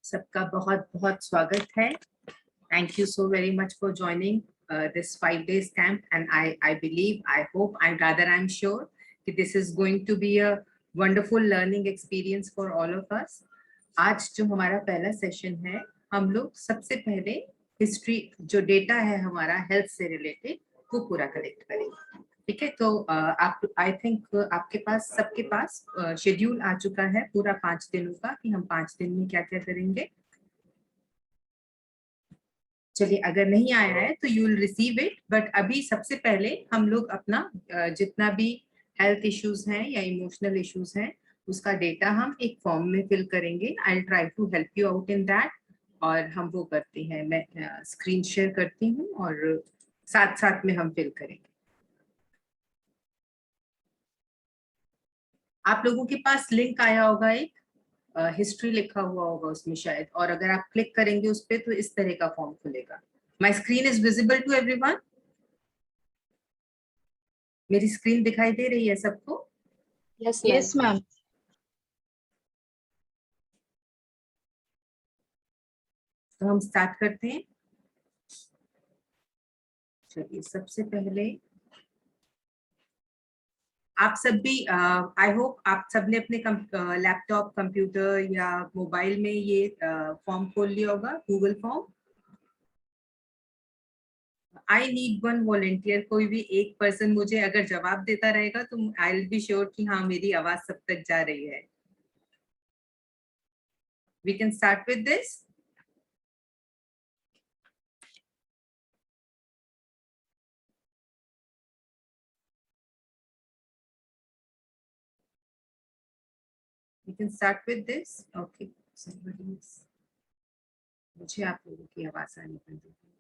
सबका बहुत बहुत स्वागत है. Thank you so very much for joining this 5 days camp, and I believe, I hope, and rather I'm sure that this is going to be a wonderful learning experience for all of us. आज जो हमारा पहला session है, हम लोग सबसे पहले history जो डेटा है हमारा हेल्थ से रिलेटेड वो पूरा कलेक्ट करेंगे. ठीक है, तो आप आई थिंक आपके पास सबके पास शेड्यूल आ चुका है पूरा 5 दिनों का कि हम 5 दिन में क्या क्या करेंगे. चलिए, अगर नहीं आया है तो you will receive it, but अभी सबसे पहले हम लोग अपना जितना भी हेल्थ इश्यूज हैं या इमोशनल इश्यूज हैं उसका डेटा हम एक फॉर्म में फिल करेंगे. I will try to help you out in that. और हम वो करते हैं, मैं स्क्रीन शेयर करती हूँ और साथ साथ में हम फिल करेंगे. आप लोगों के पास लिंक आया होगा, एक हिस्ट्री लिखा हुआ होगा उसमें शायद, और अगर आप क्लिक करेंगे उस पर तो इस तरह का फॉर्म खुलेगा. My screen is visible to everyone. मेरी स्क्रीन दिखाई दे रही है सबको? Yes ma'am. तो हम स्टार्ट करते हैं. चलिए, सबसे पहले आप सब भी आई होप आप सबने अपने लैपटॉप, कंप्यूटर या मोबाइल में ये फॉर्म खोल लिया होगा, Google form. I need one volunteer. कोई भी एक पर्सन मुझे अगर जवाब देता रहेगा तो आई विल बी श्योर कि हाँ, मेरी आवाज सब तक जा रही है. We can start with this. We can start with this. Okay, somebody is. मुझे आप लोगों की आवाज आने पर दीजिए.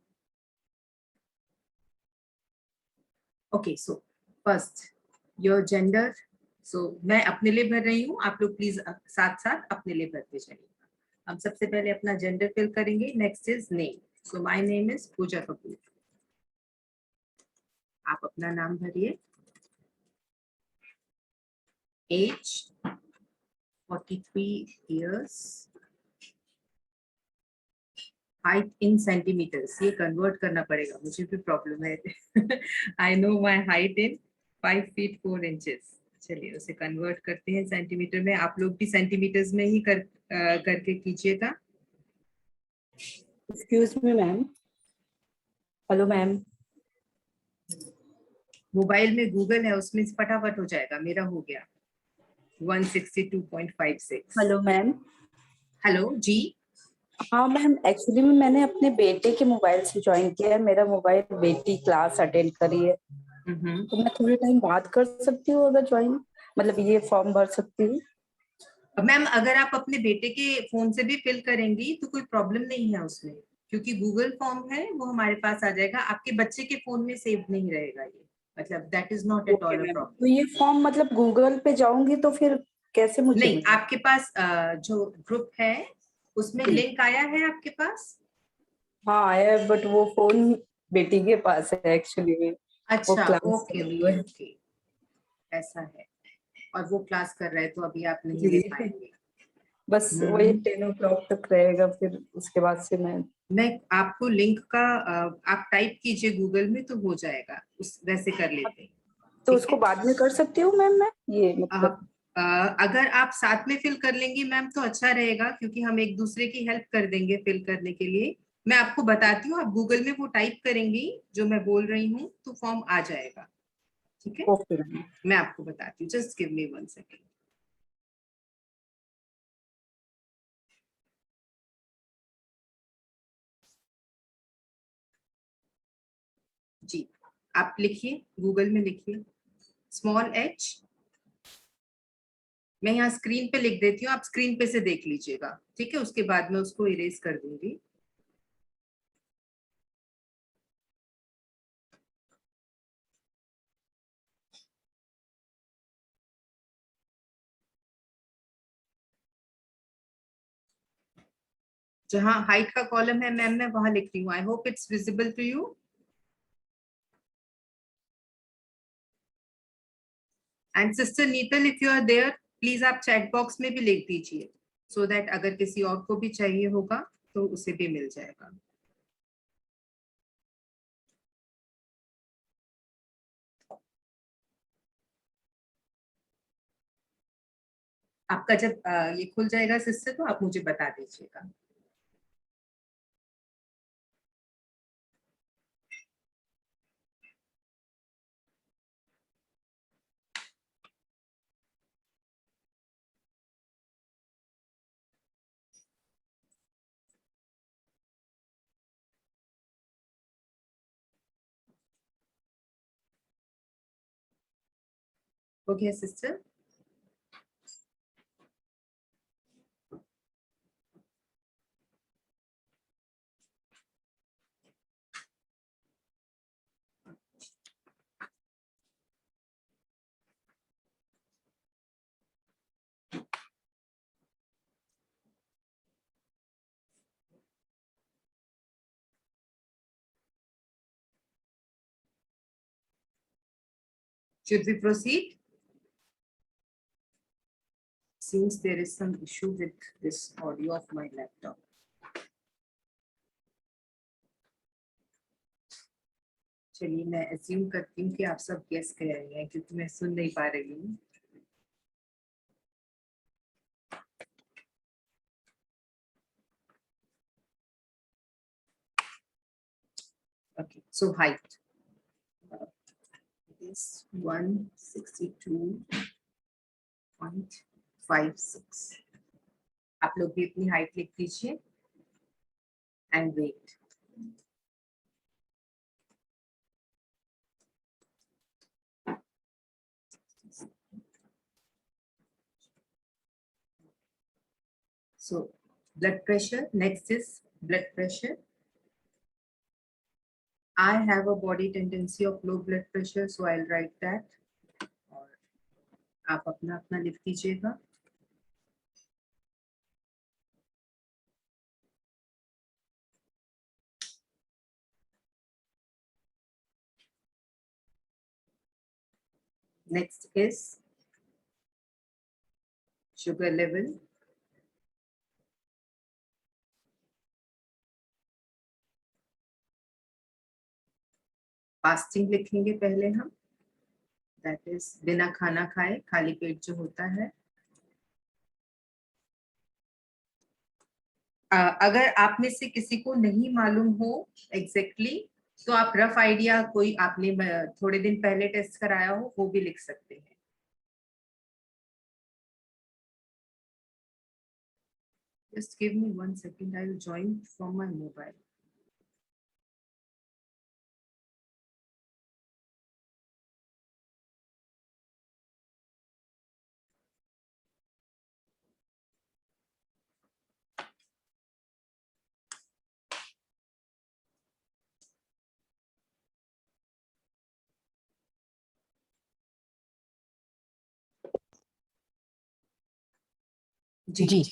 Okay, so first your gender. So मैं अपने लिए भर रही हूँ, आप लोग प्लीज साथ साथ अपने लिए भरते जाइए. हम सबसे पहले अपना जेंडर फिल करेंगे. Next is name. So my name is Pooja Kapoor. आप अपना नाम भरिए. Age 43 years. Height in centimetres, ये कन्वर्ट करना पड़ेगा, मुझे भी प्रॉब्लम है. I know my height in 5 feet 4 inches. चलिए, उसे कन्वर्ट करते हैं सेंटीमीटर में. आप लोग भी सेंटीमीटर्स में ही करके कीजिएगा. Excuse me ma'am. Hello ma'am. Mobile में गूगल है, उसमें फटाफट हो जाएगा. मेरा हो गया 162.56. Hello ma'am. हेलो जी. हाँ मैम, एक्चुअली में मैंने अपने बेटे के मोबाइल से ज्वाइन किया है. मेरा मोबाइल बेटी क्लास अटेंड करी है, तो मैं थोड़े टाइम बात कर सकती हूँ अगर ज्वाइन, मतलब ये फॉर्म भर सकती हूँ? मैम, अगर आप अपने बेटे के फोन से भी फिल करेंगी तो कोई प्रॉब्लम नहीं है उसमें, क्योंकि गूगल फॉर्म है वो हमारे पास आ जाएगा. आपके बच्चे के फोन में सेव नहीं रहेगा ये, मतलब that is not at okay all a ma'am. Problem. तो ये फॉर्म मतलब गूगल पे जाऊंगी तो फिर कैसे मुझे नहीं, मिलेगा? आपके पास जो ग्रुप है उसमें लिंक आया है आपके पास? हाँ आया है, बट वो फोन बेटी के पास है एक्चुअली में. वो अच्छा, क्लास कर ओके रही ओके है. ओके, ऐसा है. और वो क्लास कर रहा है तो अभी आप नहीं ले जी, पाएंगे. बस वही 10 o'clock तक रहेगा, फिर उसके बाद से मैं आपको लिंक का आप टाइप कीजिए गूगल में तो हो जाएगा, उस वैसे कर लेते हैं. तो ठीक उसको है. बाद में कर सकती हूँ मैम मैं, ये मतलब? अगर आप साथ में फिल कर लेंगी मैम तो अच्छा रहेगा, क्योंकि हम एक दूसरे की हेल्प कर देंगे फिल करने के लिए. मैं आपको बताती हूँ, आप गूगल में वो टाइप करेंगी जो मैं बोल रही हूँ तो फॉर्म आ जाएगा. ठीक है, ओके मैम. मैं आपको बताती हूँ. Just give me 1 second. जी, आप लिखिए, गूगल में लिखिए स्मॉल h. मैं यहाँ स्क्रीन पे लिख देती हूँ, आप स्क्रीन पे से देख लीजिएगा. ठीक है, उसके बाद मैं उसको इरेज कर दूंगी. जहाँ हाइट का कॉलम है मैम, मैं वहां लिख रही हूँ. I hope it's visible to you. And sister Nital, if you are there please आप चैट बॉक्स में भी लिख दीजिए. so that अगर किसी और को भी चाहिए होगा तो उसे भी मिल जाएगा। आपका जब ये खुल जाएगा सिस्टर तो आप मुझे बता दीजिएगा। हो गया sister? Should we proceed? Seems there is some issue with this audio of my laptop. चलिए मैं assume करती हूँ कि आप सब guess कर रहे हैं क्योंकि मैं सुन नहीं पा रही हूँ। Okay, so height is 162.56. आप लोग भी अपनी height लिख दीजिए and weight. So blood pressure, next is blood pressure. I have a body tendency of low blood pressure, so I'll write that. और आप अपना अपना लिख दीजिएगा। Next is sugar level. Fasting लिखेंगे पहले हम, दैट इज बिना खाना खाए खाली पेट जो होता है। अगर आप में से किसी को नहीं मालूम हो एग्जैक्टली तो आप रफ आइडिया कोई आपने थोड़े दिन पहले टेस्ट कराया हो वो भी लिख सकते हैं। Just give me 1 second, I will join from my mobile. जी जी।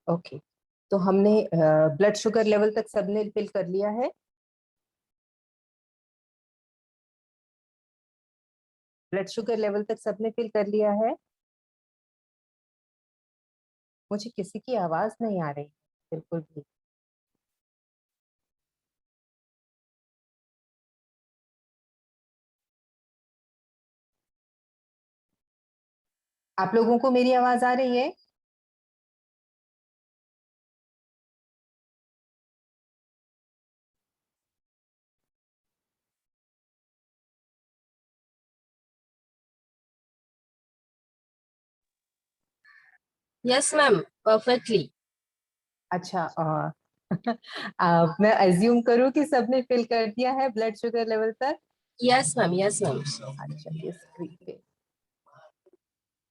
ओके, तो हमने ब्लड शुगर लेवल तक सबने फिल कर लिया है। ब्लड शुगर लेवल तक सबने फिल कर लिया है। मुझे किसी की आवाज नहीं आ रही बिल्कुल भी। आप लोगों को मेरी आवाज आ रही है? Yes ma'am, perfectly. अच्छा, मैं अज्यूम करूं कि सबने फिल कर दिया है ब्लड शुगर लेवल तक। Yes ma'am, yes ma'am. अच्छा, ये स्क्रीन पे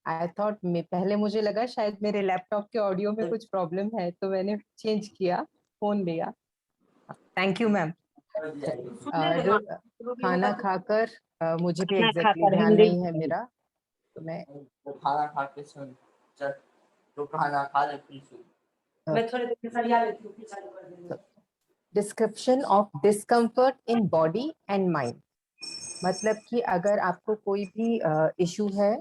आई थॉट में पहले मुझे लगा शायद मेरे लैपटॉप के ऑडियो में कुछ प्रॉब्लम है तो मैंने चेंज किया, फोन लिया। Thank you ma'am. खाना खाकर मुझे भी एग्जैक्टली ध्यान नहीं है मेरा, तो मैं खाना खा के सुन, तो खाना खा लेती हूँ। मैं थोड़े देर में याद रखती हूँ, चालू कर देंगे। description of discomfort in body and mind. मतलब कि अगर आपको कोई भी इशू है,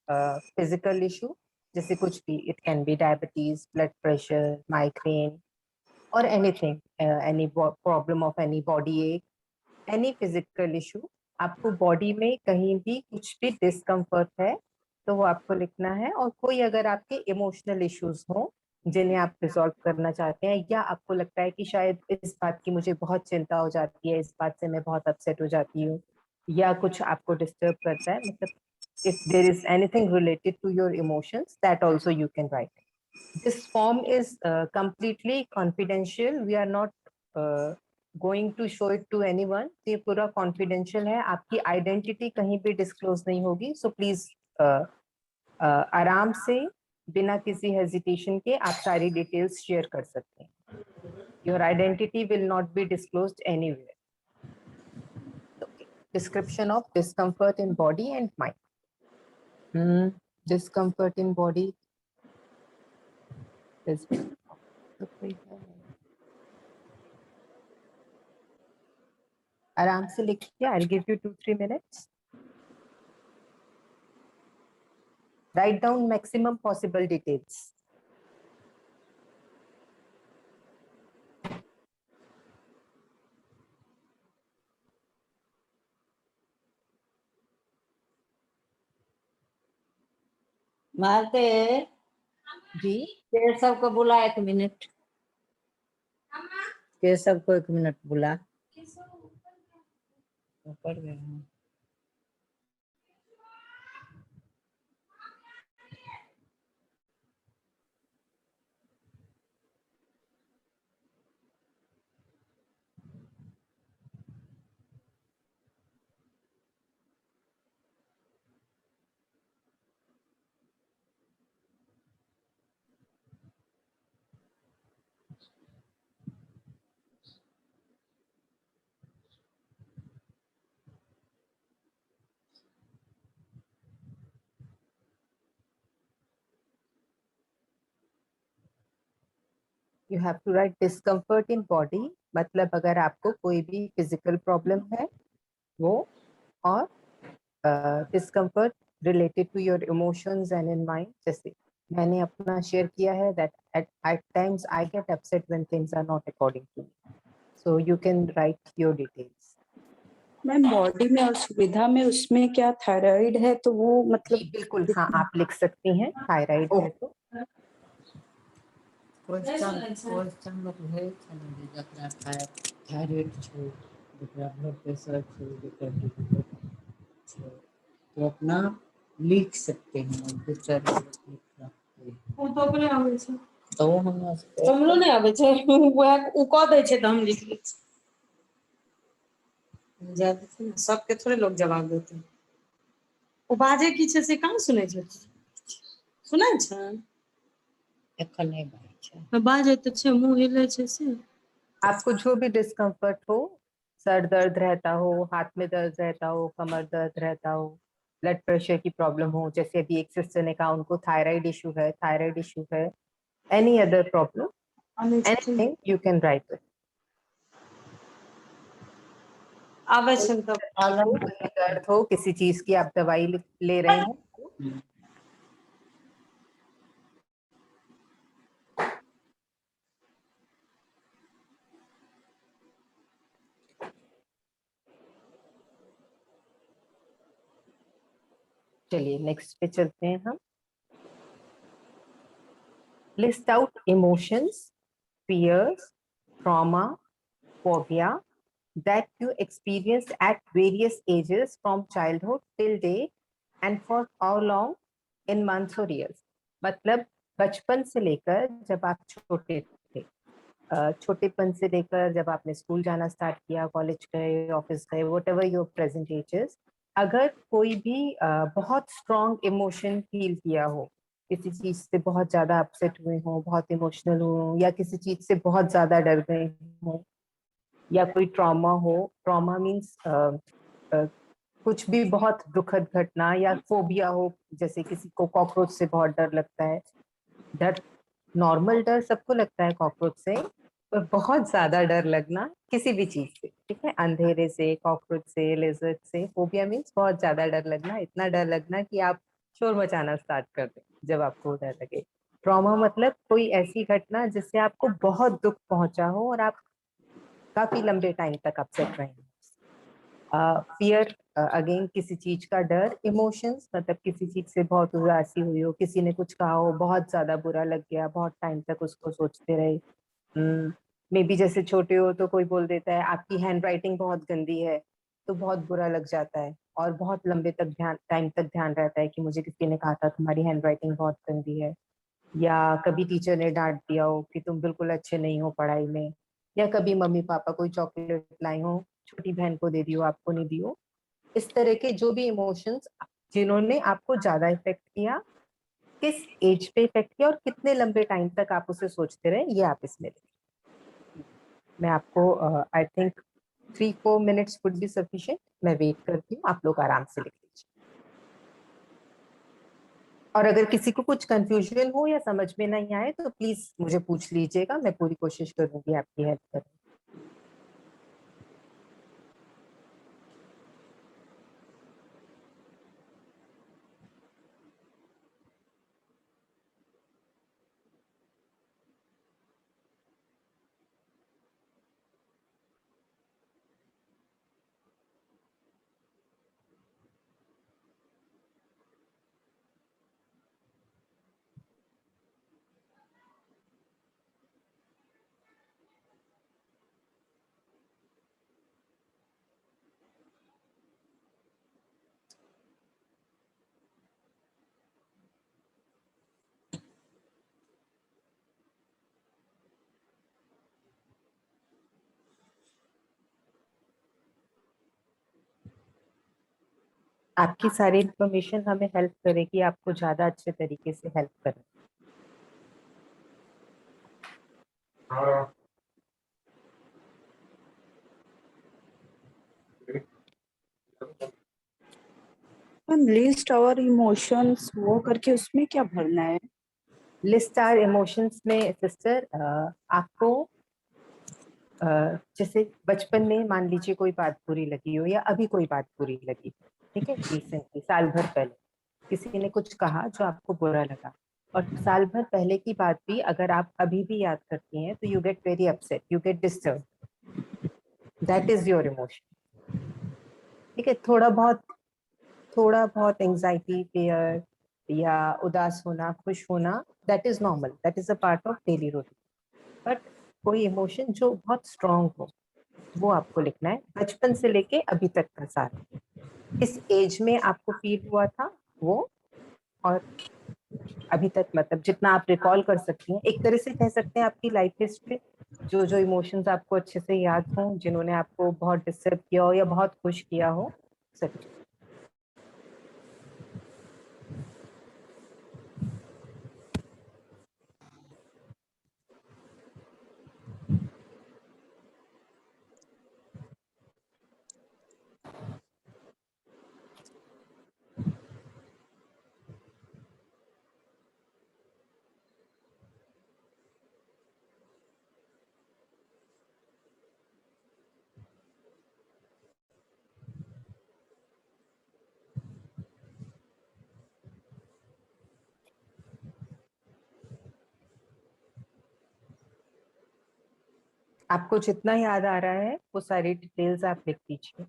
फिजिकल इशू, जैसे कुछ भी, it can be diabetes, blood pressure, migraine और anything, any problem of any body एक, एनी फिजिकल इशू, आपको बॉडी में कहीं भी कुछ भी डिस्कम्फर्ट है तो वो आपको लिखना है। और कोई अगर आपके इमोशनल इश्यूज हो जिन्हें आप रिजॉल्व करना चाहते हैं, या आपको लगता है कि शायद इस बात की मुझे बहुत चिंता हो जाती है, इस बात से मैं बहुत अपसेट हो जाती हूँ, या कुछ आपको डिस्टर्ब करता है, मतलब if there is anything related to your emotions, that also you can write. This form is completely confidential. We are not going to show it to anyone. ये पूरा confidential है, आपकी identity कहीं भी disclose नहीं होगी. So please आराम से बिना किसी hesitation के आप सारी details share कर सकते हैं. Your identity will not be disclosed anywhere. Okay. Description of discomfort in body and mind. Discomfort in body. आराम से लिखिए. I'll give you 2-3 minutes. Write down maximum possible details. मारते जी. केशव को बुला 1 मिनट, केशव को 1 मिनट बुला, ऊपर गए हैं। You have to write discomfort in body. मतलब अगर आपको कोई भी physical problem है वो, और discomfort related to your emotions and in mind. जैसे मैंने अपना शेयर किया है that at times I get upset when things are not according to me. So you can write your details. Ma'am body में और सुविधा में उसमें क्या थायराइड है तो वो मतलब जी बिल्कुल, हाँ आप लिख सकती हैं थायराइड है तो. क्वेश्चन में है जकरा थायराइड छो, जकरा ब्लड प्रेशर छो, जकरा बीपी छो, तो अपना लिख सकते हैं. दूसरा लिख वो तो अपने आवे छै, तो हम हमरो नहीं आवे छै, वो कह दै छै त हम लिख लै छी। सबके थोड़े लोग जवाब देते हैं। वो बाजे की छै से कहाँ सुनै छै, सुनै छै एखन नहीं बात छै, तो बाजे तो छै, मुंह हिले छै से। आपको जो भी डिस्कम्फर्ट हो, सर दर्द रहता हो, हाथ में दर्द रहता हो, कमर दर्द रहता हो, ब्लड प्रेशर की प्रॉब्लम हो, जैसे अभी एक सिस्टर ने कहा उनको थायराइड इशू है, any other problem, anything you can write it. आवे छै तब दर्द हो, किसी चीज की आप दवाई ले रहे हैं, चलिए नेक्स्ट पे चलते हैं हम. List out emotions, fears, trauma, phobia that you experienced at various ages from childhood till date and for how long in months or years. मतलब बचपन से लेकर जब आप छोटे थे, छोटेपन से लेकर जब आपने स्कूल जाना स्टार्ट किया, कॉलेज गए, ऑफिस गए, व्हाटएवर योर प्रेजेंट एजेस, अगर कोई भी बहुत स्ट्रॉन्ग इमोशन फील किया हो, किसी चीज से बहुत ज्यादा अपसेट हुए हो, बहुत इमोशनल हो, या किसी चीज से बहुत ज्यादा डर गए हो, या कोई ट्रॉमा हो. ट्रॉमा मीन्स कुछ भी बहुत दुखद घटना, या फोबिया हो, जैसे किसी को कॉकरोच से बहुत डर लगता है. डर, नॉर्मल डर सबको लगता है कॉकरोच से, बहुत ज्यादा डर लगना किसी भी चीज से, ठीक है, अंधेरे से, कॉकरोच से, लेजर्ड से। फोबिया मीन्स बहुत ज्यादा डर लगना, इतना डर लगना कि आप शोर मचाना स्टार्ट कर दें जब आपको डर लगे। ट्रॉमा मतलब कोई ऐसी घटना जिससे आपको बहुत दुख पहुंचा हो और आप काफी लंबे टाइम तक अपसेट रहे। फियर अगेन किसी चीज का डर। इमोशंस मतलब किसी चीज से बहुत उदासी हुई हो, किसी ने कुछ कहा हो, बहुत ज्यादा बुरा लग गया, बहुत टाइम तक उसको सोचते रहे। मे बी जैसे छोटे हो तो कोई बोल देता है आपकी हैंड राइटिंग बहुत गंदी है, तो बहुत बुरा लग जाता है और बहुत लंबे तक टाइम तक ध्यान रहता है कि मुझे किसी ने कहा था तुम्हारी हैंड राइटिंग बहुत गंदी है। या कभी टीचर ने डांट दिया हो कि तुम बिल्कुल अच्छे नहीं हो पढ़ाई में। या कभी मम्मी पापा कोई चॉकलेट लाई हो, छोटी बहन को दे दियो, आपको नहीं दियो। इस तरह के जो भी इमोशंस जिन्होंने आपको ज्यादा इफेक्ट किया, किस एज पे इफेक्ट किया और कितने लंबे टाइम तक आप उसे सोचते रहे, ये आप इसमें लिखिए। मैं आपको I think 3-4 minutes would be sufficient. मैं वेट करती हूँ, आप लोग आराम से लिख लीजिए। और अगर किसी को कुछ कंफ्यूजन हो या समझ में नहीं आए तो प्लीज मुझे पूछ लीजिएगा, मैं पूरी कोशिश करूंगी आपकी हेल्प करने। आपकी सारी इंफॉर्मेशन हमें हेल्प करेगी, आपको ज्यादा अच्छे तरीके से हेल्प करें। मैम लिस्ट और इमोशंस वो करके उसमें क्या भरना है? लिस्ट आर इमोशंस में सिस्टर आपको जैसे बचपन में मान लीजिए कोई बात बुरी लगी हो या अभी कोई बात बुरी लगी, ठीक है, रिसेंटली साल भर पहले किसी ने कुछ कहा जो आपको बुरा लगा, और साल भर पहले की बात भी अगर आप अभी भी याद करती हैं तो you get very upset, you get disturb. That is your emotion, ठीक है। थोड़ा बहुत एंजाइटी, फियर या उदास होना, खुश होना, that is normal, that is a part of daily routine. But कोई इमोशन जो बहुत स्ट्रांग हो वो आपको लिखना है, बचपन से लेके अभी तक का सारा, इस एज में आपको फील हुआ था वो, और अभी तक मतलब जितना आप रिकॉल कर सकती हैं, एक तरह से कह सकते हैं आपकी लाइफ हिस्ट्री, जो जो इमोशंस आपको अच्छे से याद हो, जिन्होंने आपको बहुत डिस्टर्ब किया हो या बहुत खुश किया हो, सब। आपको जितना याद आ रहा है वो सारी डिटेल्स आप लिख दीजिए।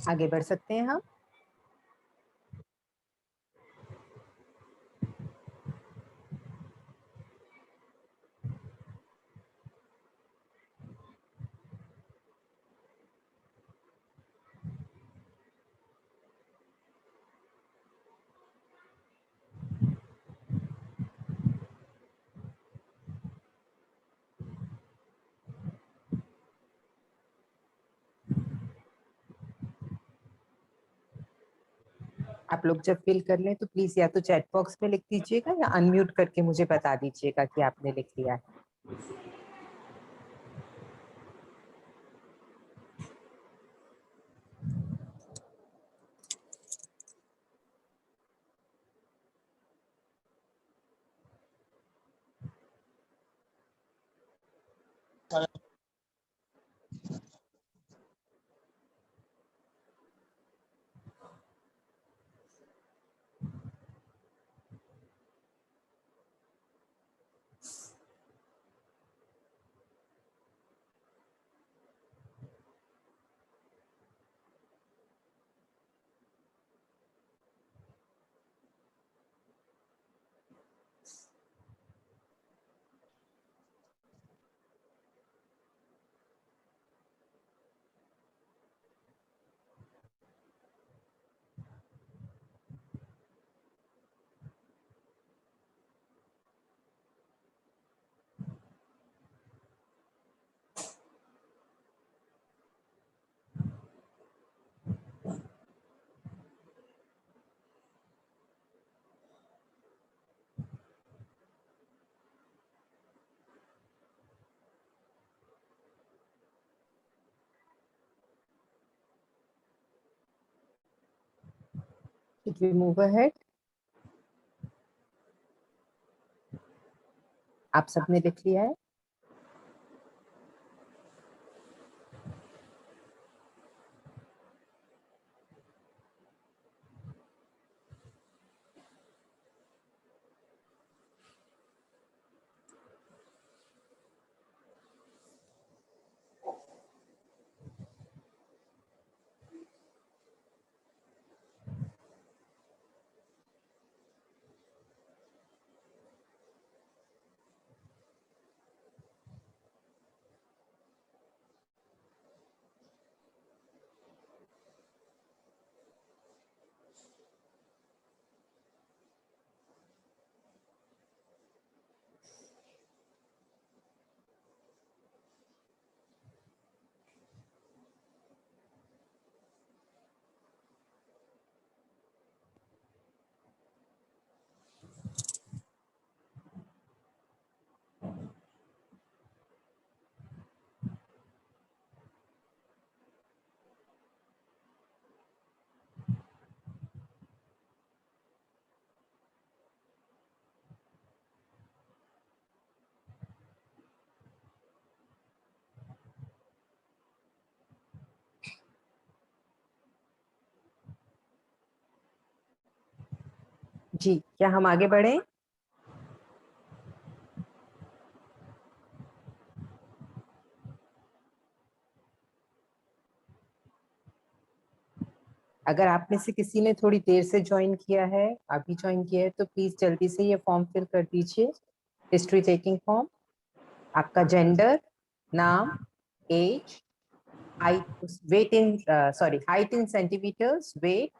आगे बढ़ सकते हैं हम। आप लोग जब फिल कर लें तो प्लीज या तो चैट बॉक्स में लिख दीजिएगा या अनम्यूट करके मुझे बता दीजिएगा कि आपने लिख लिया है। Should we move ahead? आप सबने लिख लिया है? जी, क्या हम आगे बढ़े? अगर आप में से किसी ने थोड़ी देर से ज्वाइन किया है, अभी ज्वाइन किया है, तो प्लीज जल्दी से ये फॉर्म फिल कर दीजिए, हिस्ट्री टेकिंग फॉर्म। आपका जेंडर, नाम, age, height, weight in height in centimetres, weight,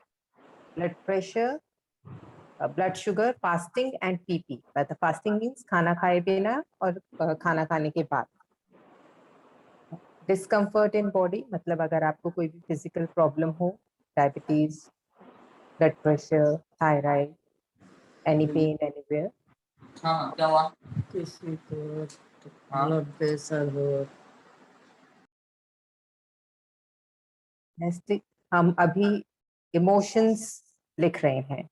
blood pressure, blood sugar, fasting and PP. मतलब फास्टिंग मीन्स खाना खाए बिना और खाना खाने के बाद। डिस्कम्फर्ट इन बॉडी, मतलब अगर आपको कोई भी फिजिकल प्रॉब्लम हो, diabetes, blood pressure, thyroid, any pain anywhere. हाँ क्या हुआ? किसी को हाँ। ब्लड प्रेशर हो, नेक्स्ट हम अभी इमोशंस लिख रहे हैं।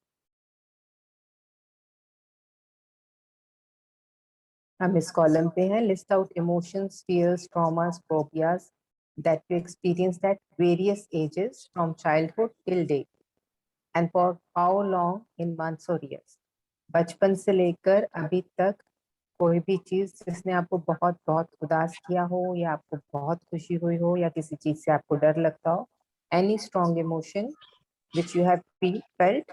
हम इस कॉलम पे हैं, list out emotions, fears, traumas, phobias that you experienced at various ages from childhood till date and for how long in months or years। बचपन से लेकर अभी तक कोई भी चीज जिसने आपको बहुत बहुत उदास किया हो या आपको बहुत खुशी हुई हो या किसी चीज से आपको डर लगता हो, any strong emotion which you have felt,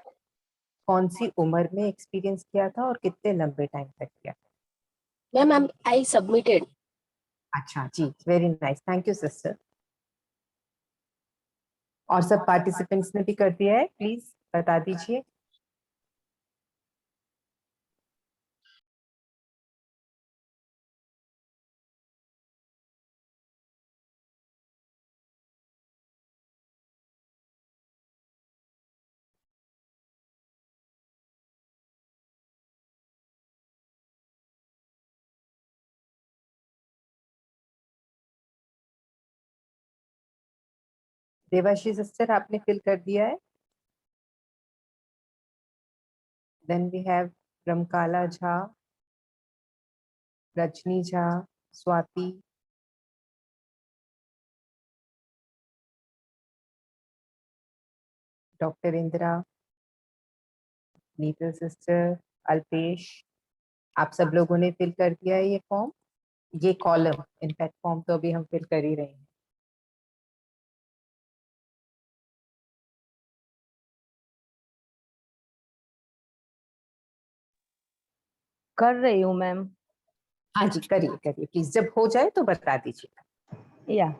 कौन सी उम्र में एक्सपीरियंस किया था और कितने लंबे टाइम तक किया? Ma'am, I submitted. अच्छा जी, very nice, thank you sister. और सब पार्टिसिपेंट्स ने भी कर दिया है, प्लीज बता दीजिए। देवाशी सिस्टर आपने फिल कर दिया है? Then we have Ramkala Jha, Rajni Jha, Swati, doctor Indira, Nital sister, Alpesh, आप सब लोगों ने फिल कर दिया है ये फॉर्म, ये कॉलम, इनफैक्ट फॉर्म तो अभी हम फिल कर ही रहे हैं। कर रही हूँ मैम। हाँ जी, करिए करिए प्लीज, जब हो जाए तो बता दीजिए। या